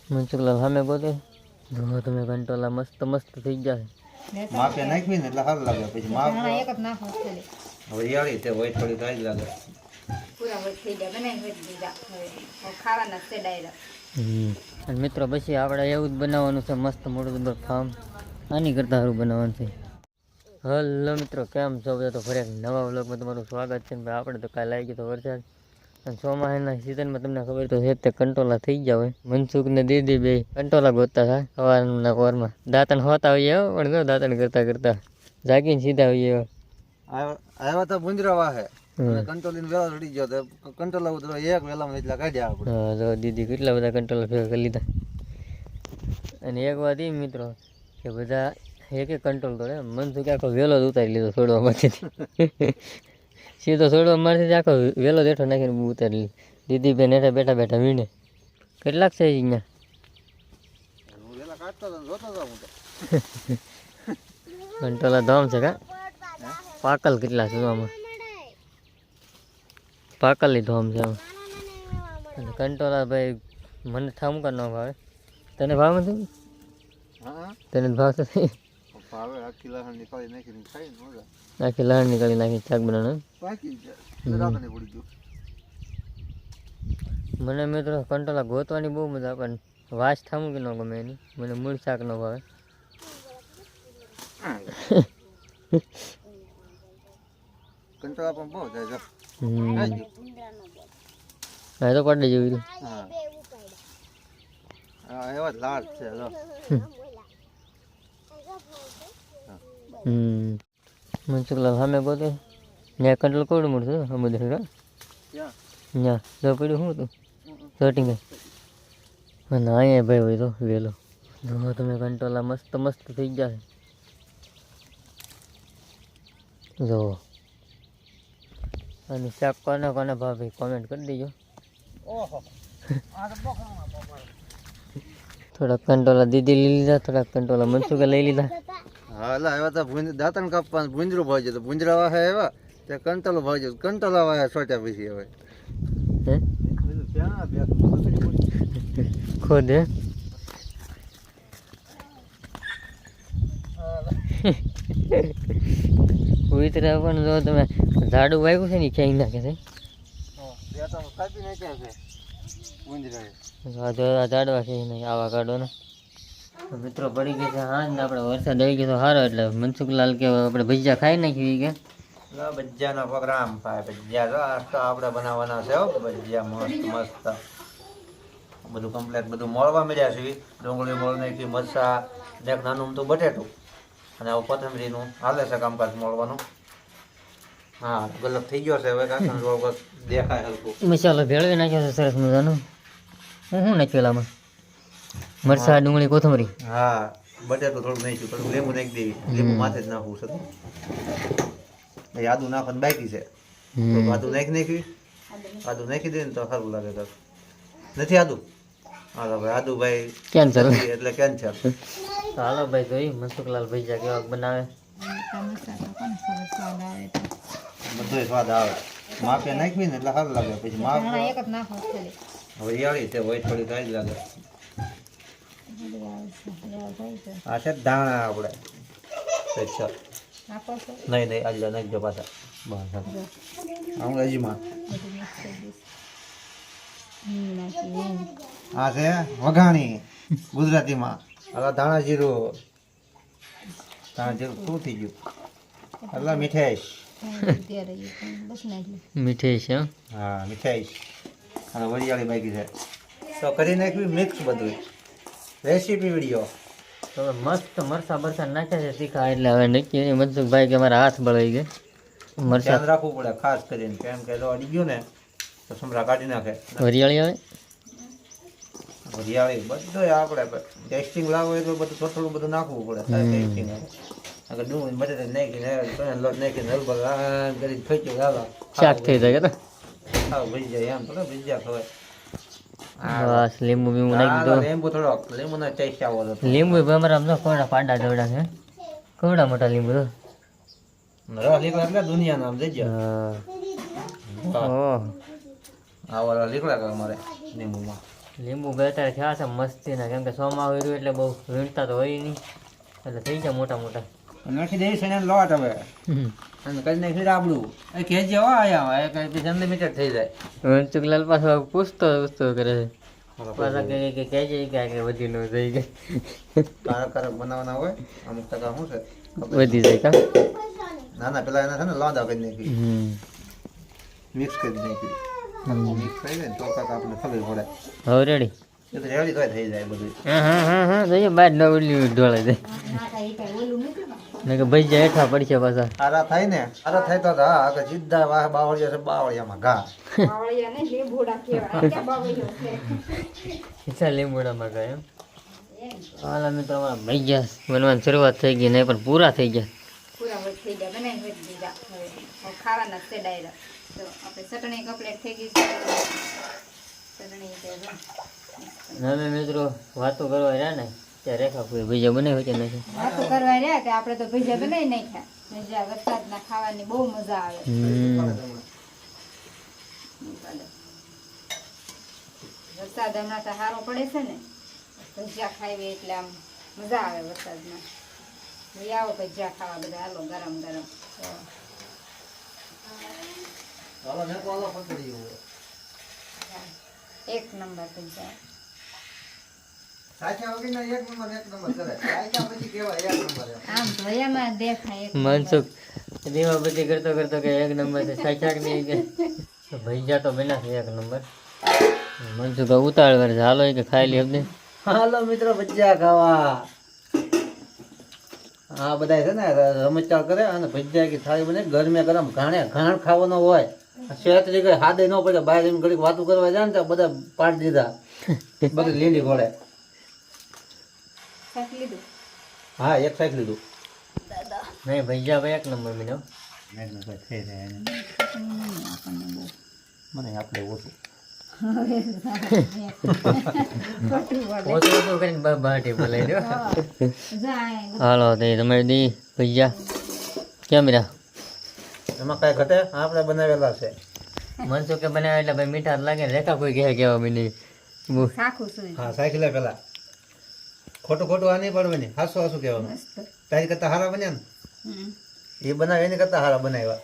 મનસુખલાલ સામે ગોતે જો તમે કંટોલા મસ્ત મસ્ત થઈ જાય માપે નાખવી ને એટલે સારું લાગે. પછી માપ એક જ નાખો ખાલી હવે યાળી તે હોય થોડી કાઈ લાગે. પૂરા હોય થઈ જાય બનાવી હોય દીધા હવે ખાવાના છે ડાયરેક્ટ. અને મિત્રો પછી આપણે એવું જ બનાવવાનું છે મસ્ત મોટું તો ફાર્મ આની કરતાં સારું બનાવવાનું છે. હલો મિત્રો, કેમ છો બધા? તો ફરી એક નવા વ્લોગમાં તમારું સ્વાગત છે. ભાઈ આપણે તો કાલે આવી ગયો તો વરસાદ અને ચોમાસાના સિઝનમાં તમને ખબર તો છે તે કંટોલા થઈ ગયા હોય. મનસુખ ને દીદી બે કંટોલા ગોતતા થાય સવારના કોરમાં. દાંતણ હોતા હોઈએ પણ જો દાંતણ કરતા કરતા જાગીને સીધા હોઈએ. આવ્યા તો ભૂંજરા વાહે કંટોલી વેલા રડી ગયો તો કંટોલા ઉતરો એક વેલામાં એટલા કાઢ્યા આપણે. હા જો દીદી કેટલા બધા કંટોલા ભેગા કરી લીધા. અને એક વાત એ મિત્રો કે બધા એક એક કંટ્રોલ તો મનસુખ આખો વેલો જ ઉતારી લીધો છોડવા માંથી. સીધો છોડવા માંથી આખો વેલો જેઠો નાખીને ઉતારી લીધો. દીદી બેન હેઠા બેઠા બેઠા વીણે કેટલાક છે અહીંયા કંટોલા ધામ છે કા પાકલ કેટલા છે આમાં પાકલની ધોમ છે આમ. અને કંટોલા ભાઈ મને ઠામકા ન ભાવે. તને ભાવે છે? તને ભાવશે? આખી લહણ નીકાળી નાખીને ખાઈ મજા. આખી લહણ નીકાળી નાખી શાક બનાવવાનું પાકી જાય પડી ગયું. મને મિત્રો કંટોલા ગોતવાની બહુ મજા પણ વાસ થામું કે ન ગમે એની. મને મૂળ શાક ન ભાવે. કંટોલા પણ બહુ જાય જો. હા તો પડી જેવી. હા એવા લાડ છે જો. મનસુખલાલ સામે ગોતે ત્યાં કંટ્રોલ કોવડું મળતું સમુદ્ર કા ત્યાં જો પડ્યું શું હતું શર્ટિંગ. અને અહીંયા ભાઈ હોય તો વેલો જો તમે કંટોલા મસ્ત મસ્ત થઈ ગયા જો. અને શાક કોને કોને ભાભી કોમેન્ટ કરી દેજો. થોડાક કંટોલા દીદી લઈ લીધા, થોડાક કંટોલા મનસુખે લઈ લીધા. હા એટલે એવા તો દાંતણ કાપવા ભૂંજરું ભાઈ જતો ભૂંજરા વાહે એવા તે કંટોલો ભાઈ જતો કંટોલા વાહે સોટ્યા પછી હવે ખોદ હે ઉતરા પણ જો તમે ઝાડું વાગ્યું છે ને ક્યાંય નાખે છે. ઝાડવા છે નહીં આવા કાઢો ને મિત્રો પડી ગઈ છે. હા ને આપણે વરસાદ આવી ગયો તો સારો એટલે મનસુખલાલ કે આપણે ભજીયા ખાઈ નાખી કે ભજીયાનો પ્રોગ્રામ થાય. ભજીયા તો આપણે બનાવવાના છે ભજીયા મસ્ત મસ્ત બધું કમ્પ્લેટ બધું મળવા મળ્યા છે. ડુંગળી મોળ નાખી મરચા ને એક નાનું તો બટેટું અને આવું કોથમરીનું હાલે છે કામકાજ મળવાનું. હા ગલત થઈ ગયો છે હવે કાકા દેખાય હલકું. મસાલો ભેળવી નાખ્યો છે સરસ મજાનો. હું નાખેલામાં મરચા ડુંગળી કોથમરી. હા બટેટું થોડું નાખ્યું થોડું લીંબુ નાખી દેવી. લીંબુ માથે જ નાખવું છે. આદુ નાખવાનું બાકી છે. આદુ નાખી આદુ નાખી દે ને તો સારું લાગે. તો નથી આદુ હાલો ભાઈ આદુ ભાઈ કેન્સર એટલે કેન્સર. હાલો ભાઈ જોઈ મનસુખલાલ ભજીયા કેવા બનાવે. બધો સ્વાદ આવે. માપે નાખવી ને એટલે સારું લાગે. પછી માપ એક જ નાખો ખાલી હવે યાળી તે હોય થોડી કાઈ લાગે. આ છે દાણા આપણે નાખો છો નહીં નહીં આજે નાખજો પાછા બસ અંગ્રેજીમાં. આ છે વઘાણી ગુજરાતીમાં. હવે ધાણા જીરું શું થઈ ગયું એટલે મીઠાઈશ મીઠાઈ છે. હા મીઠાઈશ અને વરિયાળી બાકી છે તો કરી નાખવી મિક્સ બધું રેસીપી વિડીયો. તો મસ્ત મરસા બરસા નાખ્યા છે તીખા એટલે હવે નક્કી મનસુખભાઈ કે મારા હાથ બળાઈ ગયા. મરસા ધ્યાન રાખવું પડે ખાસ કરીને કેમ કે અડી ગયું ને તો સમરા કાઢી નાખે. વરિયાળી આવે વરિયાળી બધું આપણે ટેસ્ટિંગ લાવવું હોય તો બધું થોડું બધું નાખવું પડે ટેસ્ટિંગ આવે. અગર ડુંગળી બટેટા નાખીને લોટ નાખીને હલબલ કરી ફેંચ્યું લાવો શાક થઈ જાય કે ખાવ ભજી જાય એમ થોડો ભજીયા ખવાય. બસ લીંબુ બીંબુ નાખી દો. લીંબુ થોડોક લીંબુનો ટેસ્ટ આવો તો લીંબુ અમારે આમ તો કોડા પાડા દવડા છે. કોવડા મોટા લીંબુ તો લીકડા એટલે દુનિયાના આમ જઈ ઓહ આ વાળા લીકડા કરે અમારે લીંબુમાં. લીંબુ બે અત્યારે થયા છે મસ્તીના, કેમ કે સોમાં હોય એટલે બહુ વીણતા તો હોય નહીં, એટલે થઈ જાય મોટા મોટા. નાખી દઈશ એને લોટ હવે અને કરી નાખી રાબડું એ કેજી હો આયા એ કઈ અનલિમિટેડ થઈ જાય. વંચુકલાલ પાછો પૂછતો કરે છે, પાછા કે કહેજે કે વધી ન થઈ ગઈ, કારક બનાવવાના હોય અમુક ટકા શું છે વધી જાય કા. ના ના પેલા એના છે ને લોંદા કરી નાખી, મિક્સ કરી નાખી, મિક્સ થઈ જાય ને તો કાંક આપણે ખબર પડે. હવે રેડી એ તો રેડી તો થઈ જાય બધું. હા જોઈએ બાર ન ઓલી ઢોળાઈ જાય ને કે ભાઈ જાય હેઠા પડશે પાછા. સારા થાય ને સારા થાય તો હા આગળ સીધા વાહ બાવળિયા છે, બાવળિયામાં ઘા બાવળિયા ને લીંબુડા કહેવાય. ક્યાં બાવળિયો છે? ખીચા લીંબુડામાં ગયા એમ. હાલા મિત્રો અમારા ભાઈ ગયા બનવાની શરૂઆત થઈ ગઈ નહીં પણ પૂરા થઈ ગયા. પૂરા હોય થઈ ગયા, બનાવી હોય દીધા. હવે ખાવાના છે ડાયરેક્ટ. તો આપણે ચટણી કમ્પ્લીટ થઈ ગઈ છે. ચટણી છે જો. હવે મિત્રો વાતો કરવા રહ્યા ને ત્યાં રેખા કોઈ ભજીયા બનાવી હોય નથી. વાતો કરવા રહ્યા કે આપણે તો ભજીયા બનાવી નાખ્યા. ભજીયા વરસાદના ખાવાની બહુ મજા આવે. વરસાદ હમણાં તો સારો પડે છે ને, ભજીયા ખાવી એટલે આમ મજા આવે વરસાદમાં. લઈ આવો ભજીયા ખાવા બધા, હાલો ગરમ ગરમ. એક નંબર ભજીયા. આમ ભયામાં દેખાય એક મનસુખ દીવાબત્તી કરતો કરતો કે એક નંબર છે સાચાક નહીં કે ભજીયા તો બન્યા છે એક નંબર. મનસુખ ઉતાળ કરે છે, હાલો કે ખાઈ લે અમને. હાલો મિત્રો ભજીયા ખાવા. હા બધા છે ને રમચાળ કરે અને ભજીયા કે થાળી બને ગરમે ગરમ ઘાણ ખાવાનો હોય. શેત કઈ હાદે ન પડે, બહાર એમ ઘડીક વાતું કરવા જાય ને તો બધા પાડી દીધા બધી લીંડી ઘોડે. શાક લીધું. હા એક સાઈડ લીધું. નહીં ભજીયા ભાઈ એક નંબર મીનો. થઈ જાય મને આપણે ઓછું ઓછું ઓછું કરીને બાટી બોલાવી દો. હાલો તો તમારી દી ભજીયા કેમ રહ્યા? એમાં કઈ ઘટે આપણે બનાવેલા છે. મનસુખ કે બનાવે એટલે ભાઈ મીઠા લાગે ને રેખા કોઈ કહે કેવા બી નહીં. શાકું શું હા સાયકલ પેલા ખોટું ખોટું આ નહીં પડવાની, હાસું હાસું કહેવાનું. તારી કરતા હારા બન્યા ને એ બનાવે એની કરતા હારા બનાવ્યા.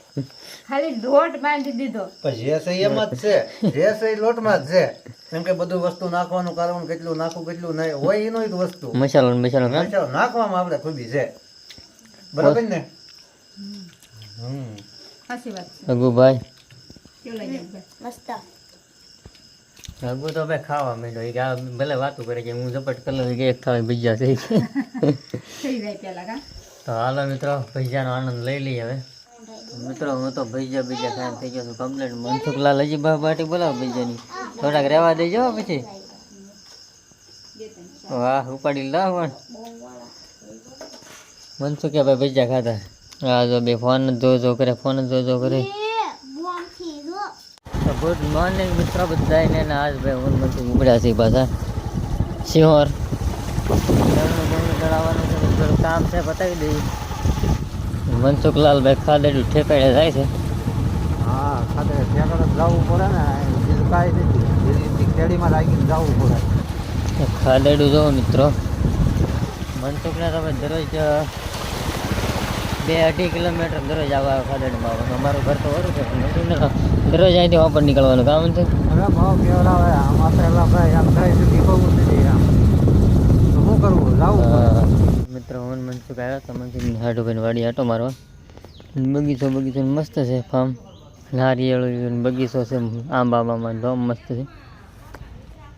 ખાલી લોટ બાંધી દીધો. પણ જે છે એમ જ છે, જે છે એ લોટમાં જ છે. કેમ કે બધું વસ્તુ નાખવાનું કારણ કેટલું નાખવું કેટલું નહીં હોય એનો જ વસ્તુ. મસાલો મસાલો મસાલો નાખવામાં આપણે ખૂબી છે, બરાબર ને? સાચી વાત છે. અગુભાઈ કેવું લાગ્યું? મસ્ત. અગુ તો ભાઈ ખાવા માંડ્યો કે આ ભલે વાતું કરે કે હું ઝપટ કરી લઉં કે એક થાળી ભજીયા છે. થઈ જાય પેલા કા. તો હાલો મિત્રો ભજીયાનો આનંદ લઈ લઈએ હવે. મિત્રો હું તો ભજીયા બીજા ખાઈને થઈ ગયો છું કમ્પ્લીટ. મનસુખલાલ હજી બાટી બોલાવો ભજીયાની, થોડાક રહેવા દેજો પછી. વાહ ઉપાડી લાવ પણ મનસુખ ભાઈ ભજીયા ખાતા. હા જો બે ફોન જો કરે, ફોન જો કરે. ગુડ મોર્નિંગ મિત્રો બધાને. આજ ભાઈ હું મનસુખ ઉપડ્યા છે પાછા શિહોર. ચડાવવાનું છે, થોડું કામ છે બતાવી દઈએ. મનસુખલાલ ભાઈ ખાદેડું ઠેકાડે જાય છે. હા ખાતે ઠેકાડે જવું પડે ને, બીજું કાંઈ નથી, કેડીમાં લાગીને જવું પડે. ખાદેડું જોવો મિત્રો. મનસુખને તમે દરરોજ 2-2.5 કિલોમીટર દરરોજ આવવા ખાદેડમાં આવવાનું. અમારું ઘર તો ઓરું છે દરરોજ અહીંથી વાપર નીકળવાનું કામ છે. હવે ભાવ કેવડાવે આમાં પહેલા ભાઈ આમ થાય સુધી બહુ નથી આમ તો શું કરવું જવું. મિત્રો હું મનસુખ આવ્યો તો મનસુખની હાડુભાઈ વાડી આટો મારવા. બગીચો મસ્ત છે, ફાર્મ નારિયેળ બગીચો છે, આંબામાં ધોમ મસ્ત છે.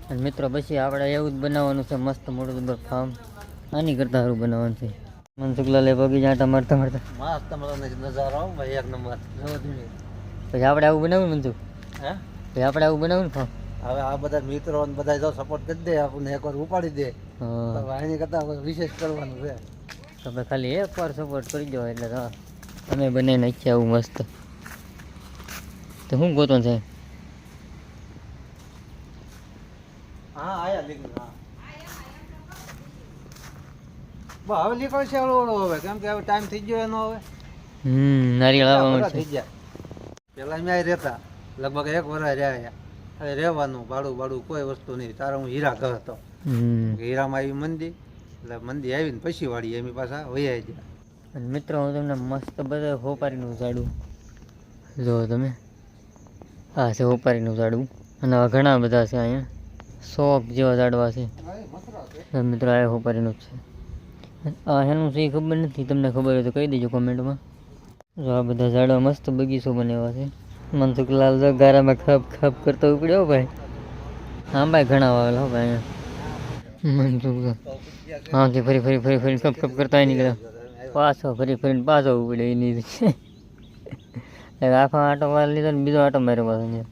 અને મિત્રો પછી આપણે એવું જ બનાવવાનું છે મસ્ત મોટું ફાર્મ. આની કરતાં સારું બનાવવાનું છે. મનસુખલાલે બગીચા આટા મારતા મસ્ત નજારો ભાઈ એક નંબર. પછી આપણે આવું બનાવ્યું મનસુખ. હે પછી આપણે આવું બનાવ્યું ને ફાર્મ. હવે આ બધા મિત્રો બધા જો સપોર્ટ કરી દે આપણને એકવાર ઉપાડી દે હા તો એની કરતા વિશેષ કરવાનું છે. તમે ખાલી એકવાર સપોર્ટ કરી દો એટલે તો અમે બનાવી નાખીએ આવું મસ્ત. તો શું ગોતવાનું છે? હા આયા લીધું. હા હવે નીકળશે ઓળો હવે, કેમ કે હવે ટાઈમ થઈ ગયો એનો. હવે નારિયેળ આવવા બધા મળશે. થઈ ગયા. પેલા અમે રહેતા લગભગ 1 વર્ષ રહ્યા. અરે રહેવાનું ભાડું કોઈ વસ્તુ નહીં. તારે હું હીરા ઘર હતો, હીરામાં આવી મંદી, એટલે મંદી આવીને પછી વાળી એમ પાછા વૈયા ગયા. અને મિત્રો હું તમને મસ્ત બધા હોપારીનું ઝાડું જો તમે, આ છે હોપારીનું ઝાડું અને આવા ઘણા બધા છે અહીંયા 100 જેવા ઝાડવા છે. મિત્રો આ હોપારીનું જ છે. આ એનું છે એ ખબર નથી, તમને ખબર હોય તો કહી દેજો કોમેન્ટમાં. જો આ બધા ઝાડવા મસ્ત બગીચો બનાવ્યા છે. મનસુખલાલ જો ગારામાં ખપ ખપ કરતો ઉપડ્યો ભાઈ. હા ભાઈ ઘણા વાવેલા હો ભાઈ અહીંયા. મનસુખ આમથી ફરી ફરી ફરી ફરી ખપ ખપ કરતા નીકળ્યો, પાછો ફરી ફરીને પાછો ઉપડ્યો એની આખો આટો મારી લીધો ને બીજો આટો માર્યો પાછો.